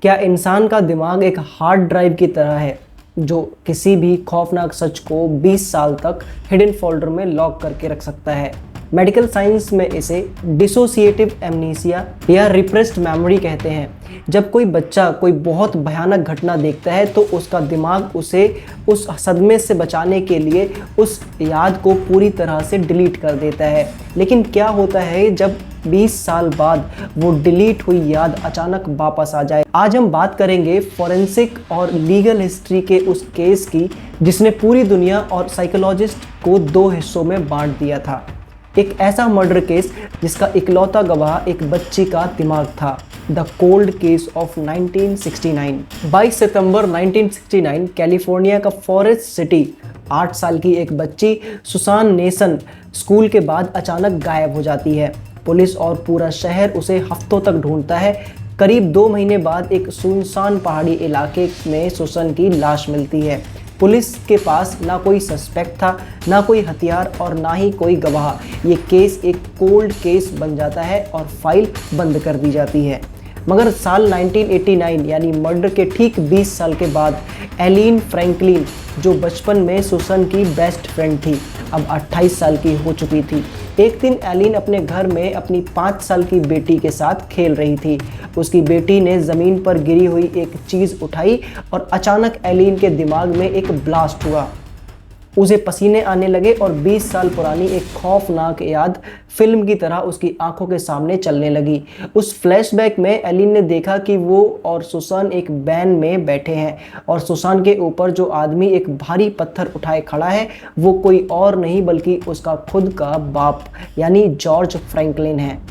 क्या इंसान का दिमाग एक हार्ड ड्राइव की तरह है जो किसी भी खौफनाक सच को 20 साल तक हिडन फोल्डर में लॉक करके रख सकता है? मेडिकल साइंस में इसे डिसोसिएटिव एमनीसिया या रिप्रेस्ड मेमोरी कहते हैं। जब कोई बच्चा कोई बहुत भयानक घटना देखता है तो उसका दिमाग उसे उस सदमे से बचाने के लिए उस याद को पूरी तरह से डिलीट कर देता है। लेकिन क्या होता है जब 20 साल बाद वो डिलीट हुई याद अचानक वापस आ जाए? आज हम बात करेंगे फॉरेंसिक और लीगल हिस्ट्री के उस केस की जिसने पूरी दुनिया और साइकोलॉजिस्ट को दो हिस्सों में बांट दिया था। एक ऐसा मर्डर केस जिसका इकलौता गवाह एक बच्ची का दिमाग था, the cold case of 1969। 22 September 1969 California का फॉरेस्ट सिटी 8 साल की एक बच्ची सुसान नेसन स्कूल के बाद अचानक गायब हो जाती है। पुलिस और पूरा शहर उसे हफ्तों तक ढूंढता है। करीब 2 महीने बाद एक सुनसान पहाड़ी इलाके में सुसान की लाश मिलती है। पुलिस के पास ना कोई सस्पेक्ट था, ना कोई हथियार और ना ही कोई गवाह। ये केस एक कोल्ड केस बन जाता है और फाइल बंद कर दी जाती है। मगर साल 1989 यानी मर्डर के ठीक 20 साल के बाद एलिन फ्रैंकलिन, जो बचपन में सुसान की बेस्ट फ्रेंड थी, अब 28 साल की हो चुकी थी। एक दिन एलिन अपने घर में अपनी 5 साल की बेटी के साथ खेल रही थी। उसकी बेटी ने ज़मीन पर गिरी हुई एक चीज़ उठाई और अचानक एलिन के दिमाग में एक ब्लास्ट हुआ। उसे पसीने आने लगे और 20 साल पुरानी एक खौफनाक याद फिल्म की तरह उसकी आंखों के सामने चलने लगी। उस फ्लैशबैक में एलिन ने देखा कि वो और सुसान एक वैन में बैठे हैं और सुसान के ऊपर जो आदमी एक भारी पत्थर उठाए खड़ा है वो कोई और नहीं बल्कि उसका खुद का बाप यानी जॉर्ज फ्रैंकलिन है।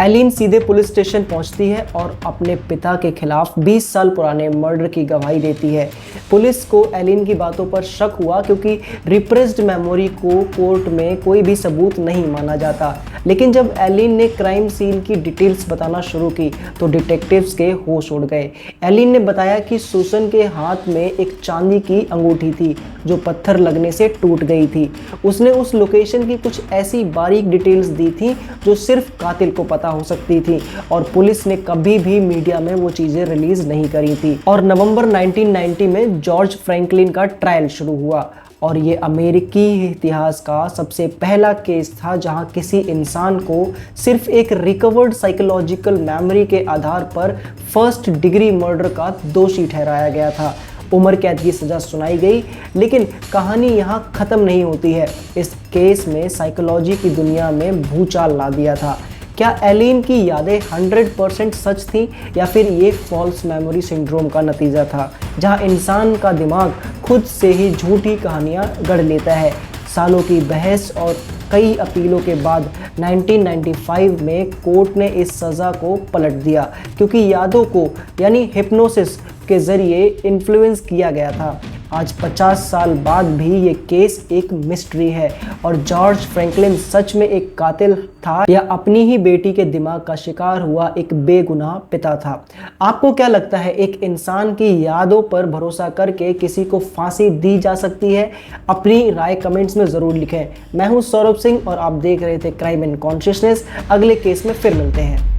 एलिन सीधे पुलिस स्टेशन पहुंचती है और अपने पिता के खिलाफ 20 साल पुराने मर्डर की गवाही देती है। पुलिस को एलिन की बातों पर शक हुआ क्योंकि रिप्रेस्ड मेमोरी को कोर्ट में कोई भी सबूत नहीं माना जाता। लेकिन जब एलिन ने क्राइम सीन की डिटेल्स बताना शुरू की तो डिटेक्टिव्स के होश उड़ गए। एलिन ने बताया कि सुसान के हाथ में एक चांदी की अंगूठी थी जो पत्थर लगने से टूट गई थी। उसने उस लोकेशन की कुछ ऐसी बारीक डिटेल्स दी थी जो सिर्फ कातिल को पता हो सकती थी और पुलिस ने कभी भी मीडिया में वो चीजें रिलीज नहीं करी थी। और नवंबर 1990 में जॉर्ज फ्रैंकलिन का ट्रायल शुरू हुआ और ये अमेरिकी इतिहास का सबसे पहला केस था जहां किसी इंसान को सिर्फ एक रिकवर्ड साइकोलॉजिकल मेमोरी के आधार पर फर्स्ट डिग्री मर्डर का दोषी ठहराया गया था। उम्र कैद की सजा सुनाई गई, लेकिन कहानी यहाँ खत्म नहीं होती है। इस केस में साइकोलॉजी की दुनिया में भूचाल ला दिया था। क्या एलिन की यादें 100% सच थी या फिर ये फॉल्स मेमोरी सिंड्रोम का नतीजा था जहां इंसान का दिमाग खुद से ही झूठी कहानियां गढ़ लेता है? सालों की बहस और कई अपीलों के बाद 1995 में कोर्ट ने इस सज़ा को पलट दिया क्योंकि यादों को यानी हिप्नोसिस के ज़रिए इन्फ्लुएंस किया गया था। आज 50 साल बाद भी ये केस एक मिस्ट्री है और जॉर्ज फ्रैंकलिन सच में एक कातिल था या अपनी ही बेटी के दिमाग का शिकार हुआ एक बेगुनाह पिता था? आपको क्या लगता है, एक इंसान की यादों पर भरोसा करके किसी को फांसी दी जा सकती है? अपनी राय कमेंट्स में ज़रूर लिखें। मैं हूं सौरभ सिंह और आप देख रहे थे क्राइम एंड कॉन्शियसनेस। अगले केस में फिर मिलते हैं।